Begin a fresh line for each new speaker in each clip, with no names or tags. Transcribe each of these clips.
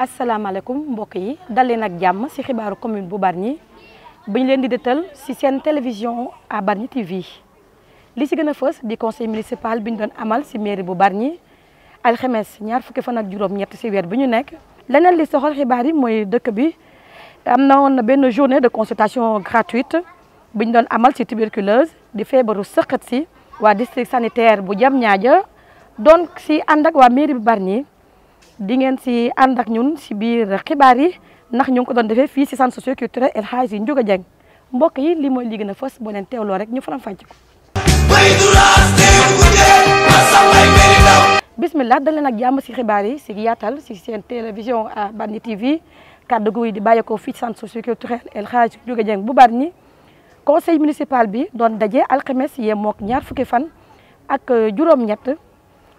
asalaamaaleykum mbokk yi dal leen ak jàmm ci xibaaru commune bu Bargny bañ leen di dëtal ci seen télévision à Bargny TV li ci gën a fës di conseil municipal bi ñu doon amal ci mairie bu Bargny alxames ñaar fukki fan ak juróom-ñett ci weer bi ñu nekk. leneen li soxal xibaar yi mooy dëkk bi am na woon benn journée de consultation gratuite bi ñu doon amal ci tuberculose di feebaru sëqët si waa district sanitaire bu Diamniadio doon ci ànd ak waa mairie bu Bargny. di ngeen ci ànd ak ñun ci biir xibaar yi ndax ñu ngi ko doon defee fii ci centre socio-culturel El Hadji Ndiouga Dieng mbokk yi li mooy li gën a fës boo leen teewloo rek ñu faram fàcc ko. bismillah dal leen ak jàmm ci xibaar yi ci yaatal ci seen télévision à Bargny TV kàddu gu di bàyyeekoo fii ci centre socio-culturel El Hadji Ndiouga Dieng bu Bargny conseil municipal bi doon daje alxames yee mook ñaar fukki fan ak juróom-ñett.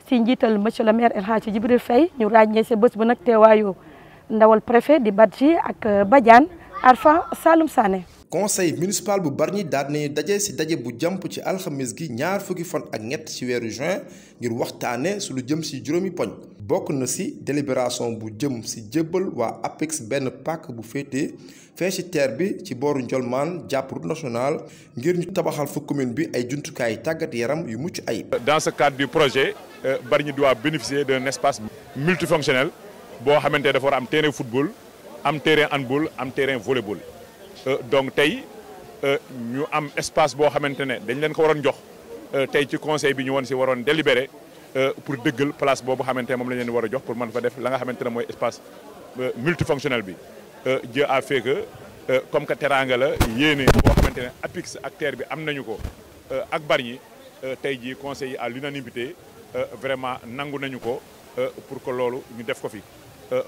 ci njiital monsieur le maire El Hadji Djibril Faye ñu ràññee sa bés bu nag teewaayu ndawal préfet di Badji ak Badiane Arfan Saloum Sané.
conseil municipal bu Bargny daal nañu daje ci daje bu jàmp ci alxames gi ñaar fukki fan ak ñett ci weeru juin ngir waxtaane su lu jëm ci juróomi poñ. bokk na ci délibération bu jëm ci jébbal waa APEX benn pàkk bu féetee fee ci terre bi ci booru Ndiolmane jàpp route nationale ngir ñu tabaxal fa commune bi ay jumtukaay tàggat yaram yu mucc ayib.
dans ce cadre du projet Bargny doit bénéficier d'un espace multifonctionnel boo xamante dafa war a am terrain football am terrain handball am terrain volleyball donc tey ñu am espace boo xamante ne dañ leen ko waroon jox tey ci conseil bi ñu woon ci waroon délibéré pour dëggal place boobu xamante ne moom la ñu leen war a jox pour mën fa def la nga xamante ne mooy espace multifonctionnel bi Dieu a fait que comme que teraanga la yéene boo xamante ne APIX ak terre bi am nañu ko ak Bargny tey jii conseil yi à l'unanimité vraiment nangu nañu ko pour que loolu ñu def ko fi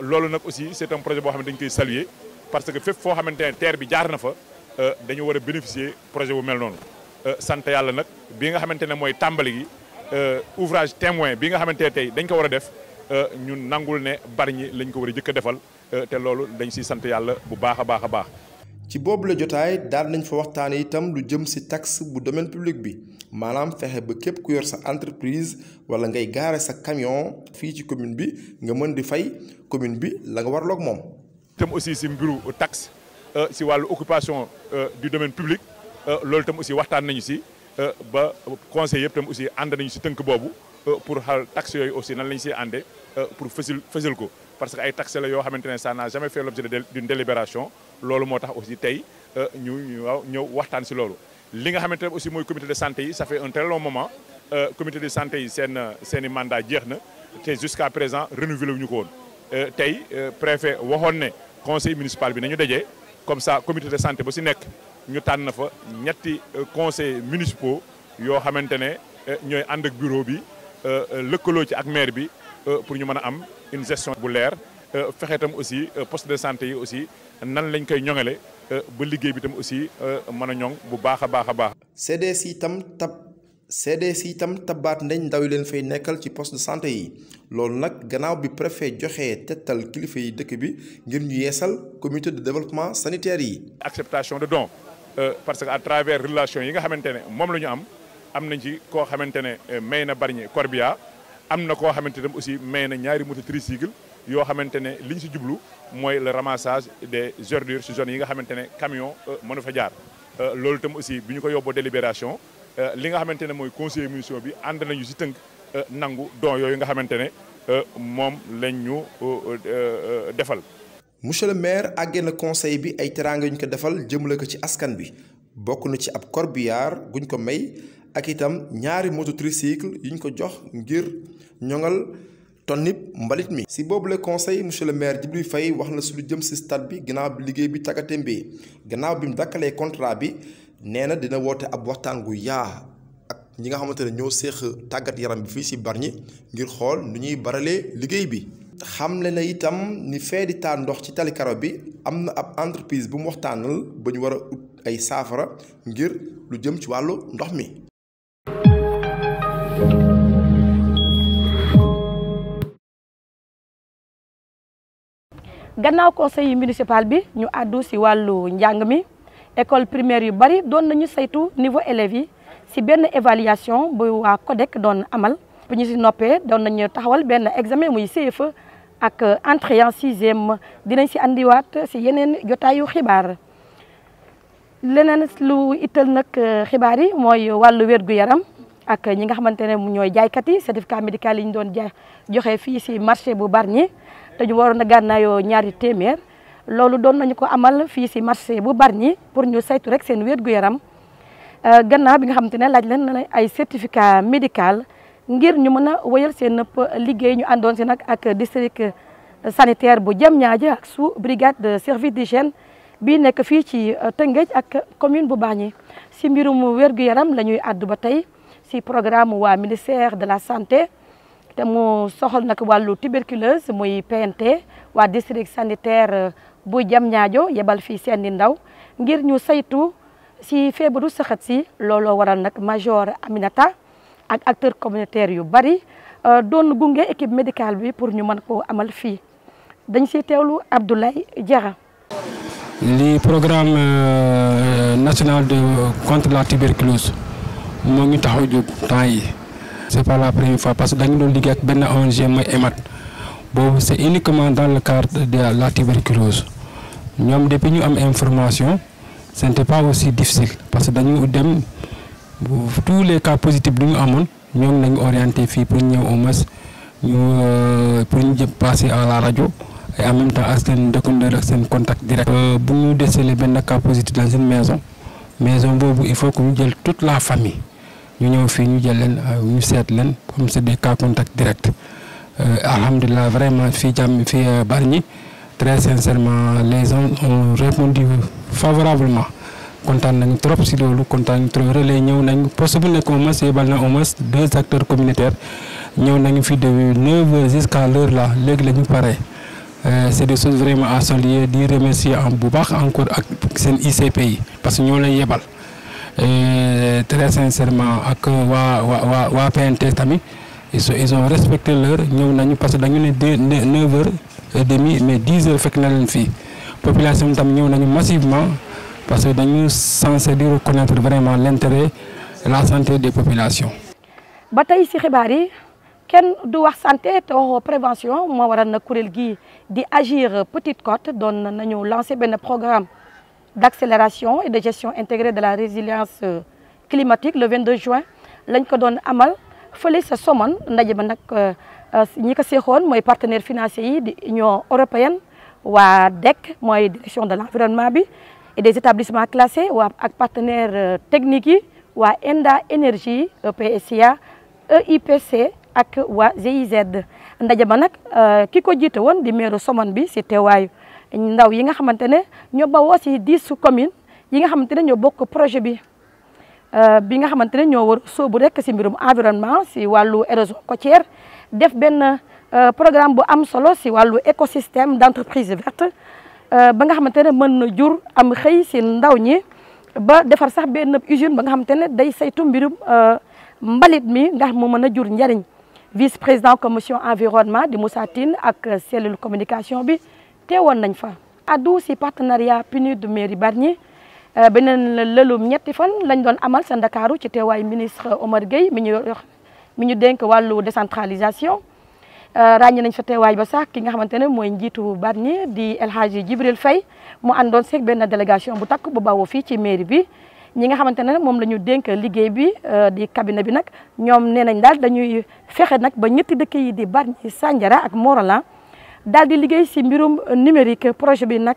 loolu nag aussi c'est un projet boo xamante dañu koy saluer parce que fépp foo xamante ne terre bi jaar na fa dañu war a bénéficier projet bu mel noonu sant yàlla nag bi nga xamante ne mooy tàmbali gi ouvrage témoin bi nga xamante ne tey dañ ko war a def ñun nangul ne Bargny lañ ko war a jëkk a defal te loolu dañ siy sant yàlla bu baax a baax a baax.
ci boobu la jotaay daal nañ fa waxtaane itam lu jëm ci taxe bu domaine public bi maanaam fexe ba képp ku yor sa entreprise wala ngay gaare sa camion fii ci commune bi nga mën di fay commune bi la nga warloog moom.
itam aussi ci mbiru taxe ci wàllu occupation du domaine public loolu itam aussi waxtaan nañu ci ba conseil yëpp itam aussi ànd nañu ci tënk boobu pour xal taxe yooyu aussi nan lañu ciy àndee pour fësal ko parce que ay taxe la yoo xamante ne ça n'a jamais fait l'objet d'une délibération. loolu moo tax aussi tey ñu ñëw waxtaan ci loolu li nga xamante ne aussi mooy comité de santé yi ça fait un très long moment comité de santé yi seeni mandat jeex na te jusqu'à présent renouvelé wu ñu ko woon tey préfet waxoon ne conseil municipal bi nañu dajee comme ça comité de santé ba ci nekk ñu tànn fa ñetti conseils municipaux yoo xamante ne ñooy ànd ak bureau bi lëkkaloo ci ak maire bi pour ñu mën a am une gestion bu leer fexe itam aussi poste de santé yi aussi nan lañ koy ñoŋale ba liggéey bi tam aussi mën a ñoŋ bu baax a baax a baax.
CDS itam tabaat nañ ndaw yi leen fay nekkal ci poste de santé yi loolu nag gannaaw bi préfet joxee tettal kilifa yi dëkk bi ngir ñu yeesal comité de développement sanitaire yi.
acceptation de don parce que à travers relation yi nga xamante ne moom la ñu am nañ ci koo xamante ne may na Bargny corbillard am na koo xamante ne aussi may na ñaari moto tricycle yoo xamante ne li ñu ci jublu mooy le ramassage des ordures ci zones yi nga xamante ne camion mënu fa jaar loolu itam aussi bi ñu ko yóbboo délibération li nga xamante ne mooy conseiller municipal bi ànd nañu ci tënk nangu don yooyu nga xamante ne moom lañ ñu defal.
monsieur le maire àggee na conseil bi ay teraanga yu ñu ko defal jëmale ko ci askan bi bokk na ci ab corbillard guñ ko may ak itam ñaari moto tricycle yu ñu ko jox ngir ñoŋal tonnib mbalit mi. si boobu le conseil monsieur le maire Djibril Faye wax na su lu jëm ci stade bi gannaaw bi liggéey bi tàggatémbee gannaaw bi mu dakkalee contrat bi nee na dina woote ab waxtaan gu yaa ak ñi nga xamante ne ñoo séex tàggat yaram bi fii ci Bargny ngir xool nu ñuy baralee liggéey bi. xamle na itam ni fee di taal ndox ci tali karo bi am na ab entreprise bu mu waxtaanal ba ñu war a ut ay saafara ngir lu jëm ci wàllu ndox mi.
gannaaw conseil municipal bi ñu àddu ci wàllu njàng mi école primaire yu bari doon nañu saytu niveau élèves yi ci benn évaluation bu waa CODEC doon amal bu ñu ci noppee doon nañu taxawal benn examen muy CFE ak entrée en sixième dinañ si andiwaat si yeneen jotaayu xibaar. leneen lu itteel nag xibaar yi mooy wàllu wér-gu-yaram ak ñi nga xamante ne ñooy jaaykat yi certificat médical yi ñu doon joxe fii si marché bu Bargny te ñu waroon a gànnaayoo ñaari téeméer loolu doon nañu ko amal fii si marché bu Bargny pour ñu saytu rek seen wér-gu-yaram gannaaw bi nga xamante ne laaj leen na ay certificat médical ngir ñu mën a wëyal seen liggéey ñu àndoon si nag ak district sanitaire bu Diamniadio ak sous brigade de service d'hygiène bii nekk fii ci Tëngéej ak commune bu Bargny si mbirum wér-gu-yaram la ñuy àddu ba tey si programme waa ministère de la santé te mu soxal nag wàllu tuberculose muy PNT waa district sanitaire bu Diamniadio yebal fii seeni ndaw ngir ñu saytu si feebaru saxat si looloo waral nag major Aminata ak acteurs communautaires yu bari doon gunge équipe médicale bi pour ñu mën koo amal fii dañ siy teewlu Abdoulaye Diarra.
li programme national de contre la tuberculose moo ngi taxaw jóg temps yi c'est pas la première fois parce que dañu doon liggéey ak benn ONG mooy EMAD boobu c'est uniquement dans le cadre de la tuberculose ñoom depuis ñu am information ce n'était pas aussi difficile parce que dañu dem tous les cas positifs du ñu amoon ñoom nañu orienté fii pour ñëw au moins ñu pour ñu jëm passer à la radio et en même temps ak seen dëkkandoo ak seen contact direct. bu ñu déceler benn cas positif dans une maison boobu il faut que ñu jël toute la famille ñu ñëw fii ñu jël leen ñu seet leen comme c'est des cas contact direct alhamdulilah vraiment fii Bargny très sincèrement les gens ont répondu favorablement kontaan nañu trop si loolu kontaan nañu trop relais ñëw nañu poste bu nekk au moins yebal na au moins 2 acteurs communautaires ñëw nañu fii de 9h jusqu'à l'heure là léegi la ñu pare. C'est des choses vraiment à saluer di remercier bu baax encore ak seen ICP yi parce que ñoo lay yebal très sincèrement ak waa PNT tamit ils ont respecté l'heure ñëw nañu parce que dañu ne 9h30 mais 10h fekk na leen fii population tamit ñëw nañu massivement parce que dañu censé di reconnaître vraiment l'intérêt et la santé des populations.
ba tey si xibaar yi kenn du wax santé te waxoo prévention moo waral na kuréel gi di Agir Petite Côte doon nañu lancé benn programme d'accélération et de gestion intégrée de la résilience climatique le 22 juin lañ ko doon amal fële sa Somone ndaje ba nag ñi ko seexoon mooy partenaires financiers yi di Union européenne waa DEC mooy direction de l'environnement bi et des établissements classés waa ak partenaires techniques yi waa ENDA énergie EPSA EIPC ak waa GIZ ndaje ba nag ki ko jiite woon di maire Somone bi si teewaayu ndaw yi nga xamante ne ñoo bawoo si 10 communes yi nga xamante ne ñoo bokk projet bi nga xamante ne ñoo war soobu rek si mbirum environnement si wàllu érosion côtière def benn programme bu am solo si wàllu écosystème d'entreprise verte ba nga xamante ne mën na jur am xëy si ndaw ñi ba defar sax benn usine ba nga xamante ne day saytu mbirum mbalit mi nga xam mu mën a jur njariñ vice-président commission environnement di Moussa Tine ak cellule communication bi teewoon nañ fa. addu si partenariat PNUD mairie Bargny beneen lëlum ñetti fan lañ doon amal sa Ndakaaru ci teewaayu ministre Omar Gueye mi ñu dénk wàllu décentralisation ràññee nañ fa teewaay ba sax ki nga xamante ne mooy njiitu Bargny di El Hadji Djibril Faye mu àndoon seeg benn délégation bu takk bu bawoo fii ci mairie bi. ñi nga xamante ne moom la ñu dénk liggéey bi di cabinet bi nag ñoom nee nañ daal dañuy fexe nag ba ñetti dëkk yi di Bargny Sandiara ak Morolan daal di liggéey si mbirum numérique projet bi nag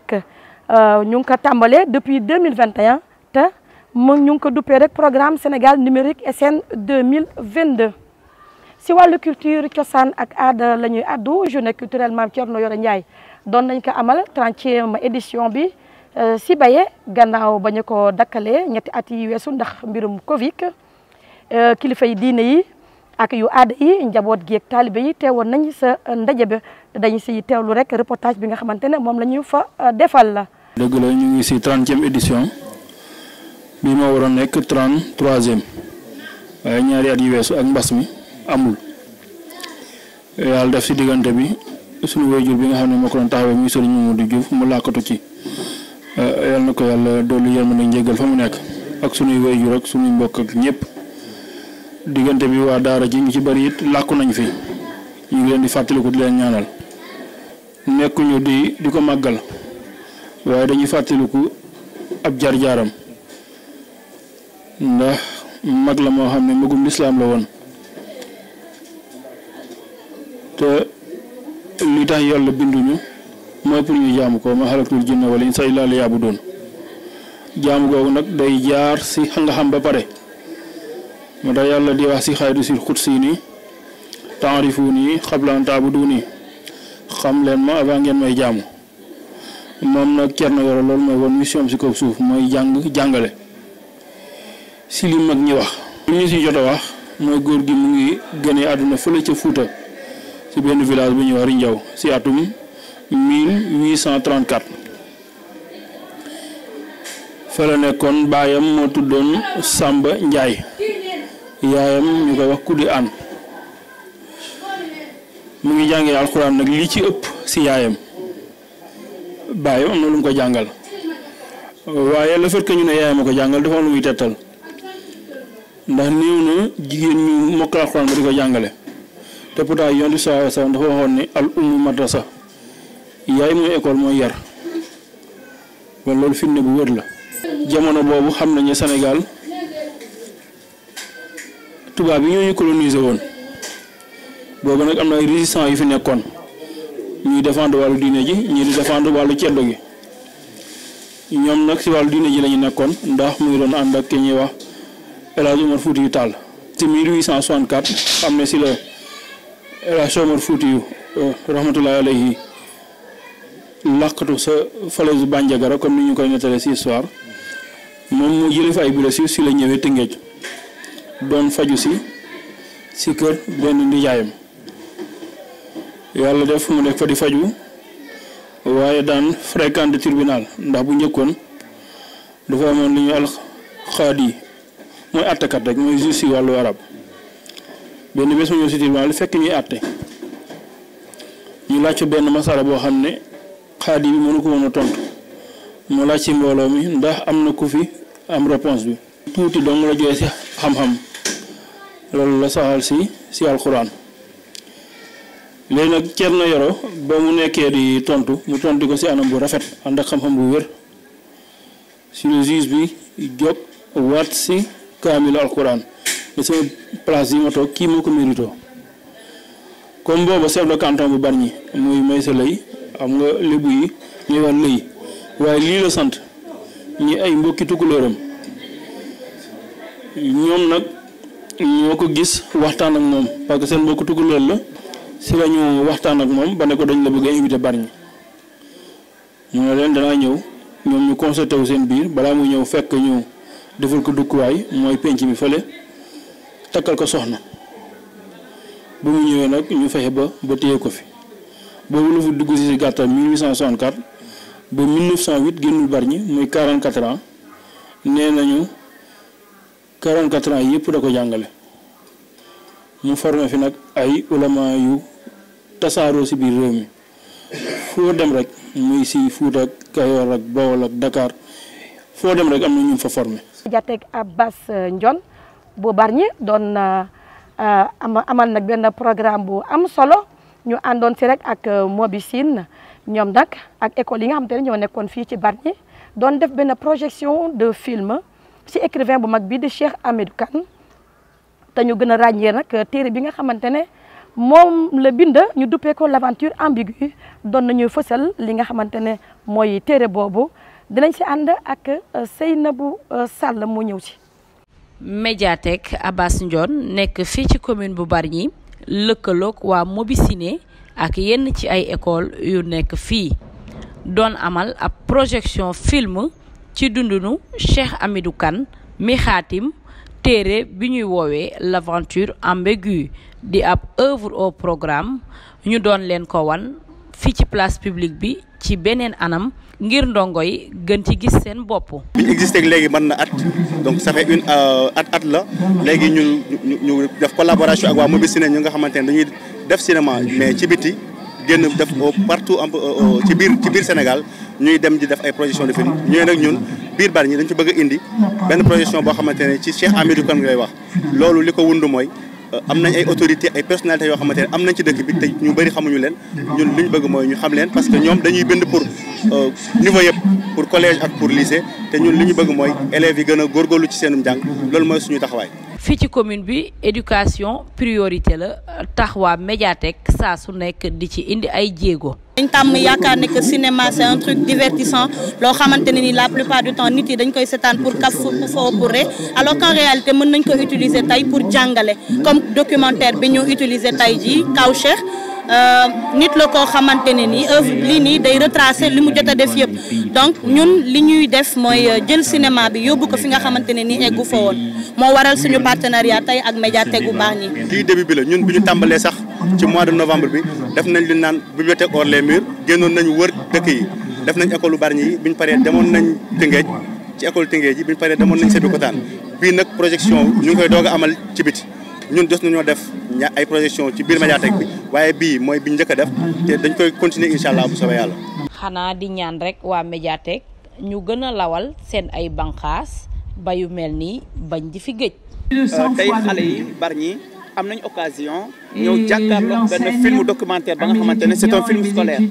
ñu ngi ko tàmbalee depuis 2021 te ñu ngi ko duppee rek programme Sénégal numérique SN 2022. si wàllu culture cosaan ak aada la ñuy addu journée culturelle Mame Thierno Yoro Ndiaye doon nañ ko amal 30e édition bi. si Baye gannaaw ba ñu ko dakkalee ñetti at yi weesu ndax mbirum Covid kilifa yi diine yi ak yu aada yi njaboot gi ak taalibe yi teewoon nañ sa ndaje bi dañu si teewlu rek reportage bi nga xamante ne moom la ñu fa defal la.
dëgg la ñu ngi si 30e édition bi moo waroon nekk 33e waaye ñaari at yi weesu ak mbas mi amul yàlla def si diggante bi suñu waajur bi nga xam ne moo ko doon taxawee muy Serigne Mamadou Diouf mu làkkatu ci. yal na ko yàlla dolli yërmande njéggal fa mu nekk ak sunuy waajur ak sunuy mbokk ak ñëpp diggante bi waa daara ji ñu ci bari it làkku nañ fi ñu ngi leen di fàttaliku di leen ñaanal nekkuñu di ko màggal waaye dañuy fàttaliku ab jaar-jaaram ndax mag la moo xam ne magum lislaam la woon te li tax yàlla binduñu mooy pour ñu jaamu ko ma xalaqtul jinna wal insa illa liya'budun jaamu googu nag day jaar si nga xam ba pare moo tax yàlla di wax si xaydu si xutsi nii ta'rifuni qabla an ta'buduni xam leen ma avant ngeen may jaamu moom nag Thierno Yoro loolu mooy woon mission si kaw suuf mooy jàngale si li mag ñi wax. li ñu si jot a wax mooy góor gi mu ngi gënee àdduna fële ca Fuuta si benn village bu ñuy wax Rinjaw si atum 1834 fa la nekkoon baayam moo tuddoon Samba Njaay yaayam ñu koy wax Kudi An mu ngi jàngee alxuraan nag li ci ëpp si yaayam baayam am na lu mu ko jàngal waaye le fait que ñu ne yaayam a ko jàngal dafa am lu muy tettal ndax néew na jigéen ñu mokkal alxuraan ba di ko jàngale te pourtant Yonent bi sallallahu alayhi wasallam dafa waxoon ne al ummu madrasa yaay mooy école mooy yar kon loolu firnde bu wër la. jamono boobu xam nañu Sénégal tubaab yi ñoo ñu colonisé woon boobu nag am na ay résistants yu fi nekkoon ñuy défendre wàllu diine ji ñii di défendre wàllu ceddo gi ñoom nag si wàllu diine ji la ñu nekkoon ndax mu ngi doon ànd ak ki ñuy wax El Hadj Omar Foutiyou Tall. ci 1864 xam ne si la El Hadj Omar Foutiyou rahmatullahi alayhi làqatu sa falaise Bandiagara comme ni ñu koy nettalee si histoire moom mu jëlee fa ay blessures si la ñëwee Tëngéej doon faju si kër benn ndijaayam yàlla def mu nekk fa di faju waaye daan fréquenté tribunal ndax bu njëkkoon dafa amoon li ñu alxaadi mooy àttekat rek mooy juge si wàllu arab benn bés mu ñëw si tribunal fekk ñuy àtte ñu laaj benn masala boo xam ne xaadi bi mënu ko mën a tontu mu laaj ci mbooloo mi ndax am na ku fi am réponse bi tuuti dong la joxe si xam-xam loolu la saxal si alxuraan léegi nag Thierno Yoro ba mu nekkee di tontu mu tontu ko si anam bu rafet ànd ak xam-xam bu wér si le juge bi jóg waat si kaamilu alxuraan ne sama place yi ma toog kii moo ko mérito comme booba chef de canton bu Bargny muy Maysa Lay am nga lébu yi ñuy wax lëy waaye lii la sant ñi ay mbokki tukulóoram ñoom nag ñoo ko gis waxtaan ak moom parce que seen mbokki tukulóor la si la ñu waxtaan ak moom ba ne ko dañ la bëgg a invité Bargny ñu ne leen danaa ñëw ñoom ñu concerté wu seen biir balaa mu ñëw fekk ñu defal ko dëkkuwaay mooy penc bi fële takkal ko soxna ba mu ñëwee nag ñu fexe ba téye ko fi boobu la fi dugg si gàttal 1864 ba 1908 génnul Bargny muy 44 ans nee nañu 44 ans yëpp da ko jàngale mu formé fi nag ay ulama yu tasaaroo si biir réew mi foo dem rek muy si Fuuta ak Kayoor ak Bawol ak Dakar foo dem rek am na ñu fa formé.
Diatek Abbas Ndione bu Bargny doon amal nag benn programme bu am solo ñu àndoon si rek ak Mobi Sine ñoom nag ak école yi nga xamante ne ñoo nekkoon fii ci Bargny doon def benn projection de film si écrivain bu mag bi di Cheikh Hamidou Kane te ñu gën a ràññee nag téere bi nga xamante ne moom la bind ñu duppee ko l'aventure ambiguë doon nañu fësal li nga xamante ne mooy téere boobu dinañ si ànd ak Seynabou Sall mu ñëw ci.
Médiathèque Abbas Ndione nekk fii ci commune bu Bargny lëkkaloog waa Mobi Ciné ak yenn ci ay école yu nekk fii doon amal ab projection film ci dundunu Cheikh Hamidou Kane mi xaatim téere bi ñuy woowee l'aventure ambiguë di ab œuvre au programme ñu doon leen ko wan fii ci place publique bi ci beneen anam ngir ndongo yi gën ci gis seen bopp.
bi ñu existé léegi mën na at donc ça fait une at la léegi ñu def collaboration ak waa Mobi Ciné ñu nga xamante ne dañuy def cinéma mais ci biti génn def partout ci biir Sénégal ñuy dem di def ay projection de film ñooy nag ñun biir Bargny dañ ci bëgg a indi benn projection boo xamante ne ci Cheikh Hamidou Kane ngay wax loolu li ko wund mooy am nañ ay autorités ay personnalités yoo xamante ne am nañ ci dëkk bi te ñu bëri xamuñu leen ñun li ñu bëgg mooy ñu xam leen parce que ñoom dañuy bind pour niveau yëpp pour collège ak pour lycée te ñun li ñu bëgg mooy élèves yi gën a góorgóorlu ci seenum njàng loolu mooy suñu taxawaay.
fii ci commune bi éducation priorité la tax waa médiathèque saa su nekk di ci indi ay jéego.
dañ tàmm yaakaar ne que cinéma c'est un truc divertissant loo xamante ne ni la plupart du temps nit yi dañ koy seetaan pour kaf foo pour ree alors qu'en réalité mën nañ ko utiliser tey pour jàngale comme documentaire bi ñu utiliser tey jii Kaw Cheikh nit la koo xamante ne ni œuvre lii nii day retracer li mu jot a def yëpp donc ñun li ñuy def mooy jël cinéma bi yóbbu ko fi nga xamante ne ni eggu fa woon moo waral suñu partenariat tey ak médiathèque bu Bargny.
lii début bi la ñun bi ñu tàmbalee sax ci mois de novembre bi def nañ li naan bibliothèque hors les murs génnoon nañu wër dëkk yi def nañ école Bargny yi bi ñu paree demoon nañ Tëngéej ci école Tëngéej yi bi ñu paree demoon nañ Sébikotane bii nag projection ñu ngi koy doog a amal ci biti ñun des nañoo def ay projection ci biir médiathèque bi waaye bii mooy bi njëkk a def te dañ koy continuer incha allah bu soobee yàlla.
xanaa di ñaan rek waa médiathèque ñu gën a lawal seen ay banqaas ba yu mel nii bañ di fi gëj.
tey xale yi Bargny am nañ occasion ñëw jàkkaarloo benn film documentaire ba nga xamante ne c'est un film scolaire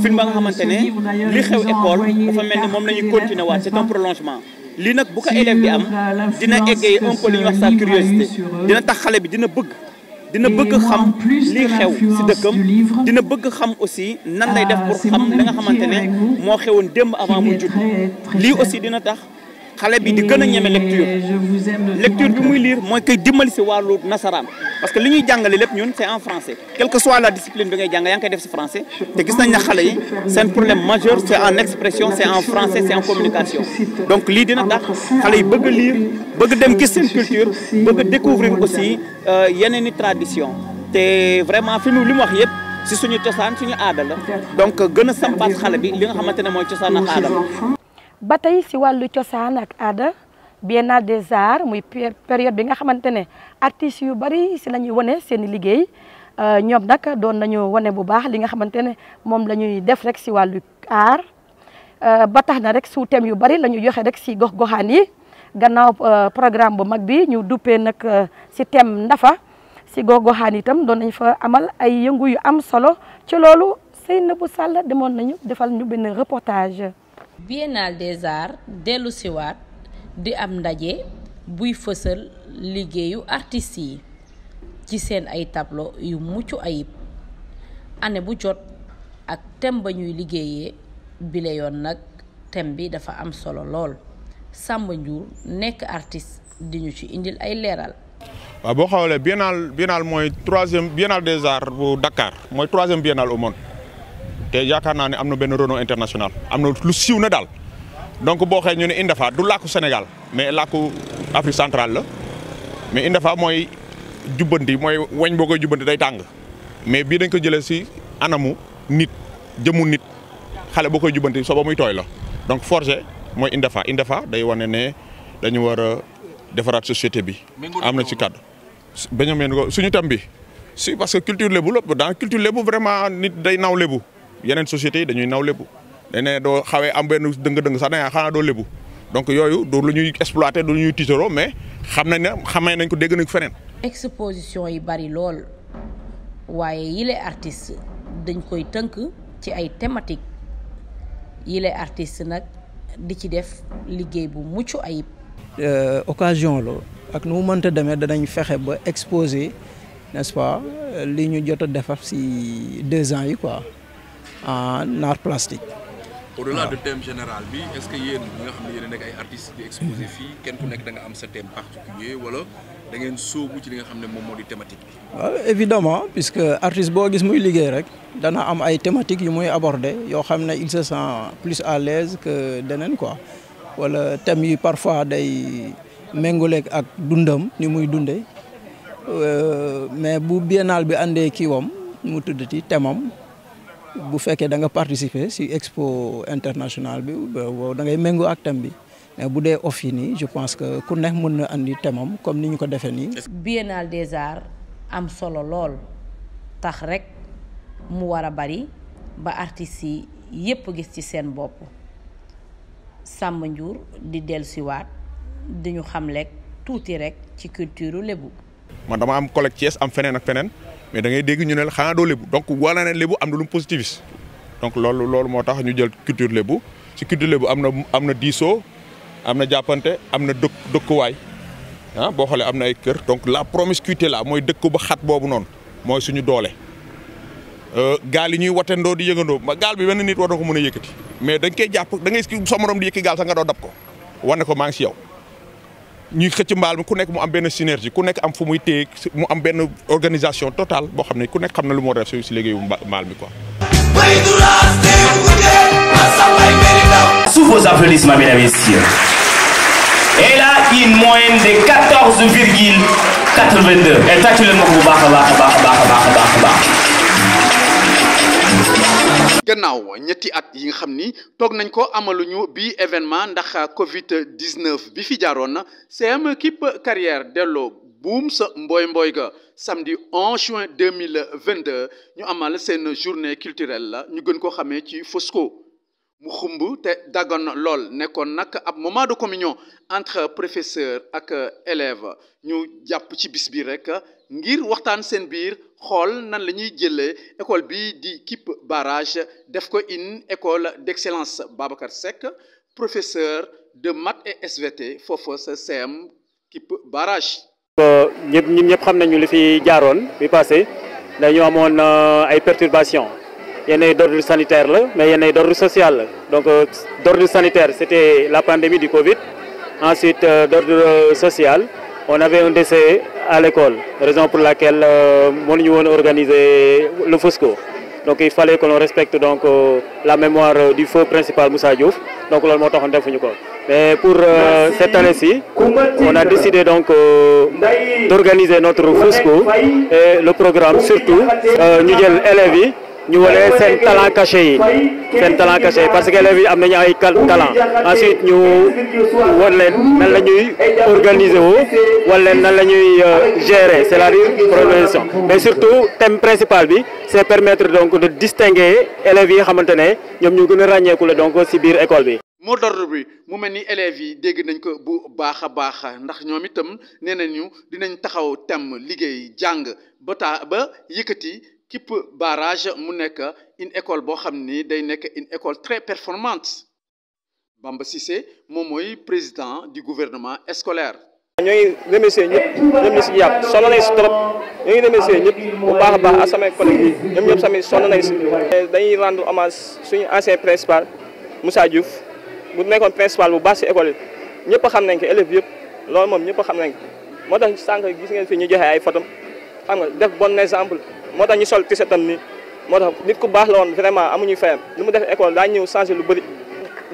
film ba nga xamante ne li xew école dafa mel ni moom la ñuy continuer waat c'est un prolongement lii nag bu ko élève bi am dina égayer un peu li ñuy wax sa curiosité dina tax xale bi dina bëgg xam lii xew ci dëkkam dina bëgg xam aussi nan lay def pour xam li nga xamante ne moo xewoon démb avant mu judd lii aussi dina tax xale bi di gën a ñeme lecture bi muy lire mooy koy dimbali ci wàllu nasaraan parce que li ñuy jàngale lépp ñun c'est en français quelle que soit la discipline bi ngay jàng yaa ngi koy def ci français te gis nañ ne xale yi seen problème majeur c'est en expression c'est en français c'est en communication donc lii dina tax xale yi bëgg a lire bëgg dem gis seen culture bëgg a découvrir aussi yeneen i tradition te vraiment fi mu li mu wax yëpp ci suñu cosaan suñu aada la donc gën a sampaat xale bi li nga xamante ne mooy cosaan ak aada la.
ba tey si wàllu cosaan ak aada Biennale des Arts muy période bi nga xamante ne artistes yu bari si la ñuy wane seen i liggéey ñoom nag doon nañu wane bu baax li nga xamante ne moom la ñuy def rek si wàllu art ba tax na rek sous thème yu bari la ñu joxe rek si gox-goxaan yi gannaaw programme bu mag bi ñu duppee nag si thème ndafa si gox-goxaan itam doon nañ fa amal ay yëngu yu am solo ci loolu Seynabou Sall demoon nañu defal ñu benn reportage.
Biennale des Arts dellu siwaat di am ndaje buy fësal liggéeyu artistes yi ci seen ay tableau yu mucc ayib année bu jot ak thème ba ñuy liggéeyee bile yoon nag thème bi dafa am solo lool Samba Ndiour nekk artiste di ñu ci indil ay leeral.
waaw boo xoolee biennale mooy troisième Biennale des Arts bu Dakar mooy troisième biennale au monde. te yaakaar naa ne am na benn renom international am na lu siiw na daal donc boo xee ñu ne INDEFA du làkku Sénégal mais làkku Afrique centrale la mais INDEFA mooy jubbanti mooy weñ boo koy jubbanti day tàng mais bii dañ ko jëlee si anamu nit jëmu nit xale boo koy jubbanti soo ba muy tooy la donc forger mooy INDEFA day wane ne dañu war a defaraat société bi am na ci kàddu bañ a mel ko suñu tam bi si parce que culture lébu la dans culture lébu vraiment nit day naw lébu yeneen sociétés yi dañuy naw lébu dañ ne doo xawee am benn dëng-dëng sax dañaa xanaa doo lébu donc yooyu du lu ñuy exploiter du lu ñuy tiitaroo mais xamee nañ ko dégg nañ ko feneen.
exposition yi bari lool waaye yile artistes dañ koy tënk ci ay thématiques yile artistes nag di ci def liggéey bu mucc ayib.
occasion la ak nu mu mënta demee danañ fexe ba exposer n'est-ce pas li ñu jot a defar ci 2 ans yi quoi. en art plastique.
au-delà de thème général bi est-ce que yéen ñi nga xam ne yéen a nekk ay artistes di exposé fii kenn ku nekk da nga am sa thème particulier wala da ngeen sóobu ci li nga xam ne moom moo di thématique bi.
waaw évidemment puisque artiste boo gis muy liggéey rek dana am ay thématiques yu muy aborder yoo xam ne il se sent plus à l'aise que deneen quoi wala thèmes yi parfois day méngaleeg ak dundam ni muy dundee mais bu biennale bi àndee kiiwam mu tuddati thèmam bu fekkee da nga participer ci expo international bi da ngay méngoo ak thème bi mais bu dee off yi nii je pense que ku nekk mën na andi thèmam comme ni ñu ko defee nii.
Biennale des Arts am solo lool tax rek mu war a bari ba artistes yi yépp gis ci seen bopp Samba Ndiour di dellusiwaat di ñu xamle tuuti rek ci culture lébu.
man dama am collègue Thiès am feneen ak feneen mais da ngay dégg ñu ne la xanaa doo lébu donc wala ne lébu am na lu mu positiviste donc loolu moo tax ñu jël culture lébu ci culture lébu am na diisoo am na jàppante am na dëkkuwaay ah boo xoolee am na ay kër donc la promiscuité là mooy dëkk ba xat boobu noonu mooy suñu doole gaal yi ñuy watandoo di yëngandoo ma gaal bi benn nit war na ko mën a yëkkati mais dañ koy jàpp da ngay sa morom di yëkki gaal sax nga doo dab ko wane ko maa ngi si yow ñuy xëcc mbaal mi ku nekk mu am benn synergie ku nekk am fu muy téye mu am benn organisation totale boo xam ne ku nekk xam na lu moo def si liggéeyu mbaal mi quoi.
Sous vos applaudissements, mesdames et messieurs. Et là, une moyenne de 14,82. Et actuellement, bu baax a baax.
gannaaw ñetti at yi nga xam ni toog nañ ko amaluñu bi événement ndax Covid 19 bi fi jaaroon CM Kipp Carrière delloo buum sa mbooy ga samedi 11 juin 2022 ñu amal seen journée culturelle la ñu gën ko xamee ci Fosco mu xumb te daggoon lool nekkoon nag ab moment de communion entre professeur ak élève ñu jàpp ci bis bi rek ngir waxtaan seen biir xool nan la ñuy jëlee école bi di Kipp Barrage def ko une école d'excellence. Babacar Seck professeur de maths et SVT foofu sa CM Kipp Barrage.
ñun ñëpp xam nañu li fi jaaroon bi passé dañu amoon ay perturbations yenn d'ordre sanitaire la mais yenn d'ordre social la donc d'ordre sanitaire c'était la pandémie du Covid. Ensuite d'ordre social on avait un décès à l'école, raison pour laquelle mënuñu woon organiser le Fosco. Donc il fallait que l'on respecte donc la mémoire du feu principal Moussa Diouf. Donc loolu moo taxoon defuñu ko. Mais pour cette année-ci, on a décidé donc d'organiser notre Fosco et le programme surtout ñu jël élèves yi ñu wane seen talent caché yi parce que élèves yi am nañu ay talent ensuite ñu wan leen nan la ñuy organiser woo wan leen nan la ñuy gérer c'est-à-dire progression mais surtout thème principal bi c'est permettre donc de distinguer élèves yi nga xamante ne ñoom ñu gën a ràññeeku la donc ci biir école bi.
mot d'ordre bi mu mel ni élèves yi dégg nañ ko bu baax a baax ndax ñoom itam nee nañu dinañ taxaw thème liggéey jàng ba yëkkati Kipp Barrage mu nekk une école boo xam ni day nekk une école très performante. Bamba Cissé moom mooy président du gouvernement scolaire.
ñoo ngi remercier ñëpp ñoom ñu si jàpp sonn nañ si trop ñoo ngi remercier ñëpp bu baax a baax ak samay collègues yi ñoom ñëpp tamit sonn nañ si. dañuy rendre hommage suñu ancien principal Moussa Diouf bu nekkoon principal bu baax si école yi ñëpp xam nañ ko élèves yëpp loolu moom ñëpp xam nañ ko moo tax sànq gis ngeen fi ñu joxe ay photos xam nga def bon exemple. moo tax ñu sol tisetam ni moo tax nit ku baax la woon vraiment amuñu fayam lu mu def école daa ñëw changer lu bëri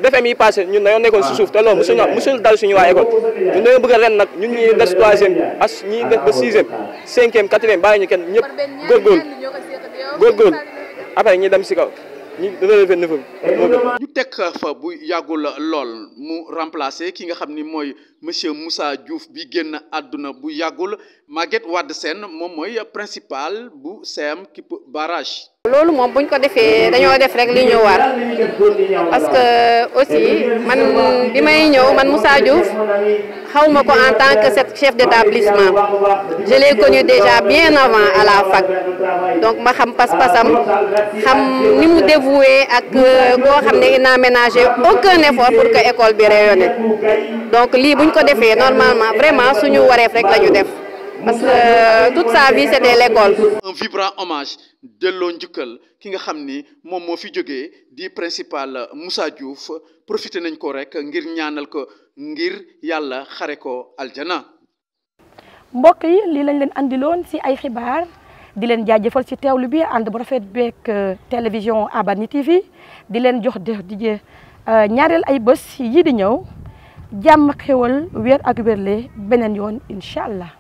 defem yi passé ñun dañoo nekkoon si suuf te loolu musul dal suñu waa école ñun dañoo bëgg a ren nag ñun ñuy des troisième as ñuy def ba sixième cinquième quatrième bàyyi ñu kenn ñëpp góorgóorlu après ñi dem si kaw ñu relevé niveau
ñu teg fa bu yàggul lool mu remplacer ki nga xam ni mooy monsieur Moussa Diouf bi génn àdduna bu yàggul Maguette Wade Sène moom mooy principal bu CM Kipp Barrage.
loolu moom buñ ko defee dañoo def rek li ñu war parce que aussi man bi may ñëw man Moussa Diouf xaw ma ko en tant que chef d'établissement je l'ai connu déjà bien avant à la fac donc ma xam pas-pasam xam ni mu dévoué ak koo xam ne il n'a ménagé aucun effort pour que école bi rayonne donc lii buñ ko defee normalement vraiment suñu wareef rek la ñu def. Parce que toute sa vie c'était l'école.
Un vibrant hommage delloo njukkal ki nga xam ni moom moo fi jógee di principal Moussa Diouf profité nañ ko rek ngir ñaanal ko ngir yàlla xare ko aljana.
mbokk yi lii lañ leen andiloon ci ay xibaar di leen jaajëfal ci teewlu bi ànd bu rafet beeg télévision Bargny TV di leen jox di ñaareel ay bés yi di ñëw jàmm xewal wér ak wérle beneen yoon incha allah.